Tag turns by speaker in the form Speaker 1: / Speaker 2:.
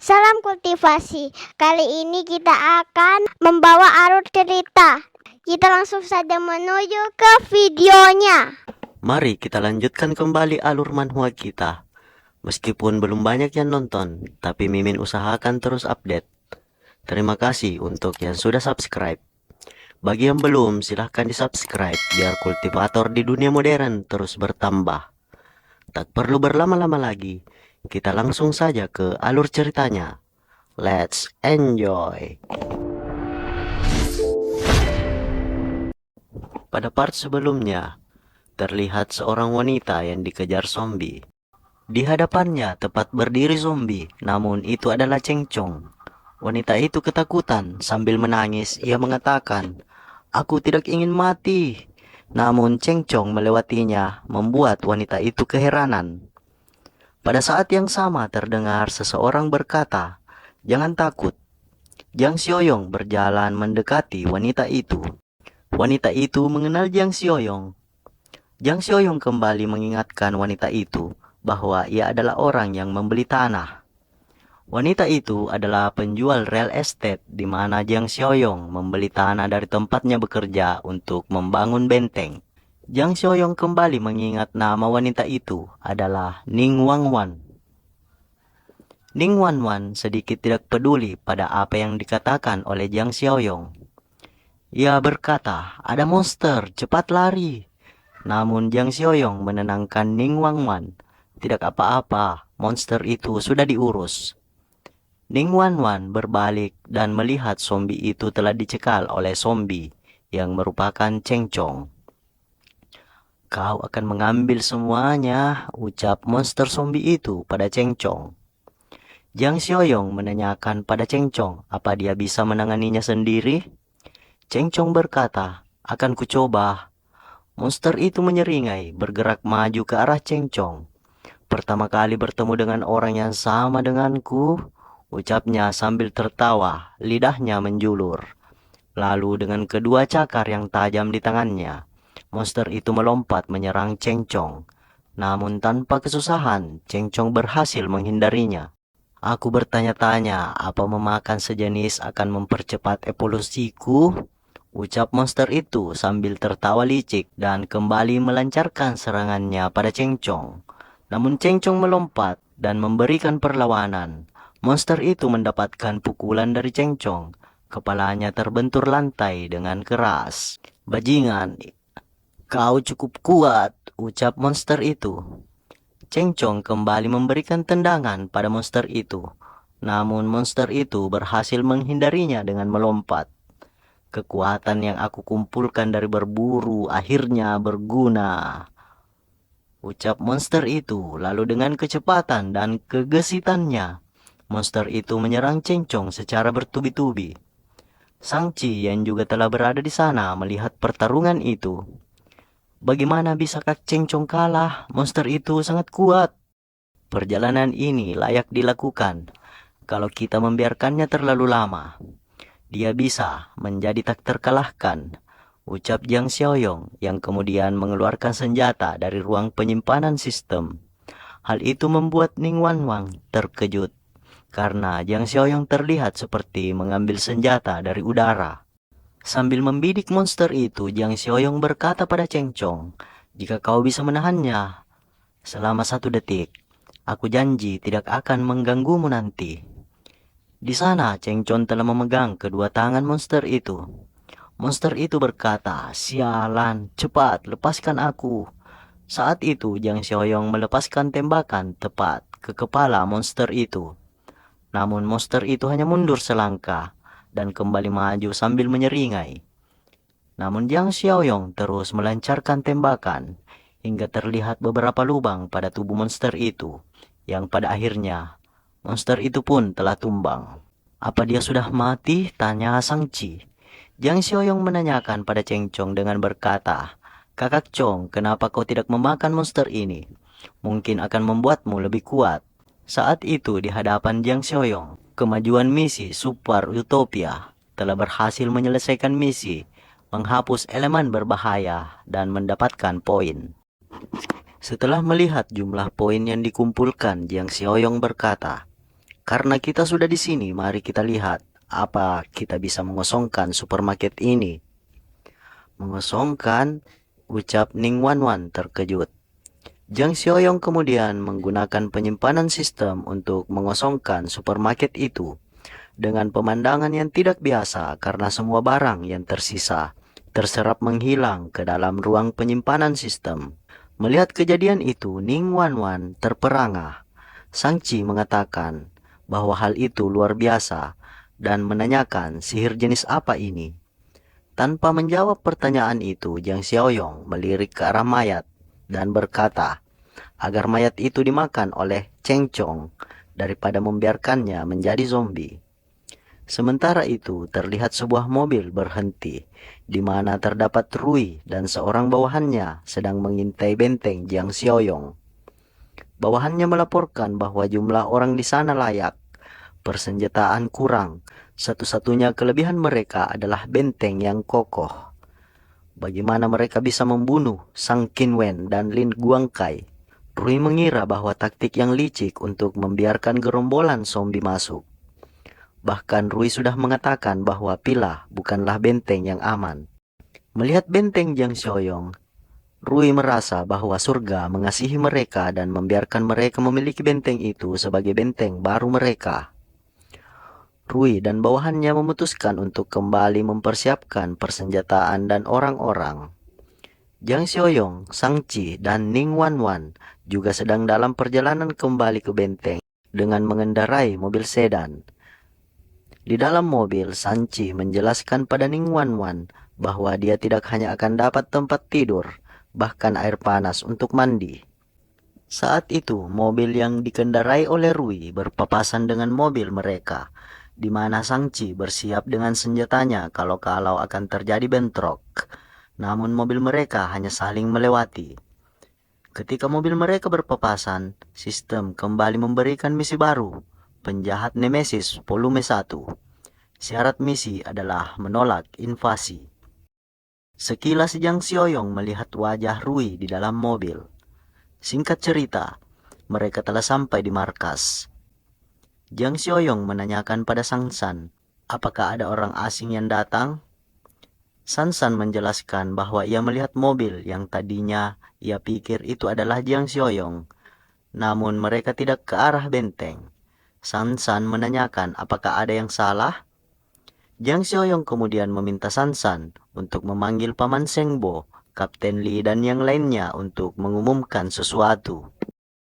Speaker 1: Salam kultivasi. Kali ini kita akan membawa alur cerita. Kita langsung saja menuju ke videonya.
Speaker 2: Mari kita lanjutkan kembali alur manhwa kita. Meskipun belum banyak yang nonton, tapi Mimin usahakan terus update. Terima kasih untuk yang sudah subscribe. Bagi yang belum, silahkan di subscribe biar kultivator di dunia modern terus bertambah. Tak perlu berlama-lama lagi, kita langsung saja ke alur ceritanya. Let's enjoy. Pada part sebelumnya, terlihat seorang wanita yang dikejar zombie. Di hadapannya tepat berdiri zombie, namun itu adalah Cheng Chong. Wanita itu ketakutan, sambil menangis ia mengatakan, "Aku tidak ingin mati." Namun Cheng Chong melewatinya, membuat wanita itu keheranan. Pada saat yang sama terdengar seseorang berkata, "Jangan takut." Jiang Xiaoyong berjalan mendekati wanita itu. Wanita itu mengenal Jiang Xiaoyong. Jiang Xiaoyong kembali mengingatkan wanita itu bahwa ia adalah orang yang membeli tanah. Wanita itu adalah penjual real estate di mana Jiang Xiaoyong membeli tanah dari tempatnya bekerja untuk membangun benteng. Jiang Xiaoyong kembali mengingat nama wanita itu adalah Ning Wangwan. Ning Wanwan sedikit tidak peduli pada apa yang dikatakan oleh Jiang Xiaoyong. Ia berkata, "Ada monster, cepat lari." Namun Jiang Xiaoyong menenangkan Ning Wangwan. "Tidak apa-apa, monster itu sudah diurus." Ning Wanwan berbalik dan melihat zombie itu telah dicekal oleh zombie yang merupakan Cheng Chong. "Kau akan mengambil semuanya," ucap monster zombie itu pada Cheng Chong. Jiang Xiaoyong menanyakan pada Cheng Chong apa dia bisa menanganinya sendiri. Cheng Chong berkata, "Akan kucoba." Monster itu menyeringai, bergerak maju ke arah Cheng Chong. "Pertama kali bertemu dengan orang yang sama denganku," ucapnya sambil tertawa, lidahnya menjulur. Lalu dengan kedua cakar yang tajam di tangannya, monster itu melompat menyerang Cheng Chong. Namun tanpa kesusahan, Cheng Chong berhasil menghindarinya. "Aku bertanya-tanya, apa memakan sejenis akan mempercepat evolusiku?" ucap monster itu sambil tertawa licik dan kembali melancarkan serangannya pada Cheng Chong. Namun Cheng Chong melompat dan memberikan perlawanan. Monster itu mendapatkan pukulan dari Cheng Chong. Kepalanya terbentur lantai dengan keras. "Bajingan, kau cukup kuat," ucap monster itu. Cheng Chong kembali memberikan tendangan pada monster itu. Namun monster itu berhasil menghindarinya dengan melompat. "Kekuatan yang aku kumpulkan dari berburu akhirnya berguna," ucap monster itu. Lalu dengan kecepatan dan kegesitannya, monster itu menyerang Cheng Chong secara bertubi-tubi. Sang Chi yang juga telah berada di sana melihat pertarungan itu. "Bagaimana bisa Kak Cheng Chong kalah? Monster itu sangat kuat. Perjalanan ini layak dilakukan. Kalau kita membiarkannya terlalu lama, dia bisa menjadi tak terkalahkan," ucap Jiang Xiaoyong yang kemudian mengeluarkan senjata dari ruang penyimpanan sistem. Hal itu membuat Ning Wanwan terkejut karena Jiang Xiaoyong terlihat seperti mengambil senjata dari udara. Sambil membidik monster itu, Jiang Xiaoyong berkata pada Cheng Chong, "Jika kau bisa menahannya selama 1 detik, aku janji tidak akan mengganggumu nanti." Di sana, Cheng Chong telah memegang kedua tangan monster itu. Monster itu berkata, "Sialan, cepat lepaskan aku." Saat itu, Jiang Xiaoyong melepaskan tembakan tepat ke kepala monster itu. Namun monster itu hanya mundur selangkah dan kembali maju sambil menyeringai. Namun Jiang Xiaoyong terus melancarkan tembakan hingga terlihat beberapa lubang pada tubuh monster itu, yang pada akhirnya monster itu pun telah tumbang. "Apa dia sudah mati?" tanya Sang Chi. Jiang Xiaoyong menanyakan pada Cheng Chong dengan berkata, "Kakak Chong, kenapa kau tidak memakan monster ini? Mungkin akan membuatmu lebih kuat." Saat itu di hadapan Jiang Xiaoyong, kemajuan misi Super Utopia telah berhasil menyelesaikan misi, menghapus elemen berbahaya, dan mendapatkan poin. Setelah melihat jumlah poin yang dikumpulkan, Jiang Xiaoyong berkata, Karena kita sudah di sini, mari kita lihat apa kita bisa mengosongkan supermarket ini. Mengosongkan, ucap Ning Wanwan terkejut. Jang Sioyong kemudian menggunakan penyimpanan sistem untuk mengosongkan supermarket itu dengan pemandangan yang tidak biasa karena semua barang yang tersisa terserap menghilang ke dalam ruang penyimpanan sistem. Melihat kejadian itu, Ning Wanwan terperangah. Sang Chi mengatakan bahwa hal itu luar biasa dan menanyakan sihir jenis apa ini. Tanpa menjawab pertanyaan itu, Jang Xiaoyong melirik ke arah mayat dan berkata agar mayat itu dimakan oleh Cheng Chong daripada membiarkannya menjadi zombie. Sementara itu, terlihat sebuah mobil berhenti, di mana terdapat Rui dan seorang bawahannya sedang mengintai benteng Jiang Xiaoyong. Bawahannya melaporkan bahwa jumlah orang di sana layak, persenjataan kurang, satu-satunya kelebihan mereka adalah benteng yang kokoh. Bagaimana mereka bisa membunuh Sang Qinwen dan Lin Guangkai? Rui mengira bahwa taktik yang licik untuk membiarkan gerombolan zombie masuk. Bahkan Rui sudah mengatakan bahwa Pilah bukanlah benteng yang aman. Melihat benteng Jiang Xiaoyong, Rui merasa bahwa surga mengasihi mereka dan membiarkan mereka memiliki benteng itu sebagai benteng baru mereka. Rui dan bawahannya memutuskan untuk kembali mempersiapkan persenjataan dan orang-orang. Jiang Xiaoyong, Sang Chi, dan Ning Wanwan juga sedang dalam perjalanan kembali ke benteng dengan mengendarai mobil sedan. Di dalam mobil, Sang Chi menjelaskan pada Ning Wanwan bahwa dia tidak hanya akan dapat tempat tidur, bahkan air panas untuk mandi. Saat itu, mobil yang dikendarai oleh Rui berpapasan dengan mobil mereka, di mana Sang Chi bersiap dengan senjatanya kalau-kalau akan terjadi bentrok. Namun mobil mereka hanya saling melewati. Ketika mobil mereka berpapasan, sistem kembali memberikan misi baru, Penjahat Nemesis Volume 1. Syarat misi adalah menolak invasi. Sekilas Jiang Xiaoyong melihat wajah Rui di dalam mobil. Singkat cerita, mereka telah sampai di markas. Jiang Xiaoyong menanyakan pada Sang San, apakah ada orang asing yang datang? San San menjelaskan bahwa ia melihat mobil yang tadinya ia pikir itu adalah Jiang Xiaoyong, namun mereka tidak ke arah benteng. San San menanyakan apakah ada yang salah? Jiang Xiaoyong kemudian meminta San San untuk memanggil Paman Sengbo, Kapten Li dan yang lainnya untuk mengumumkan sesuatu.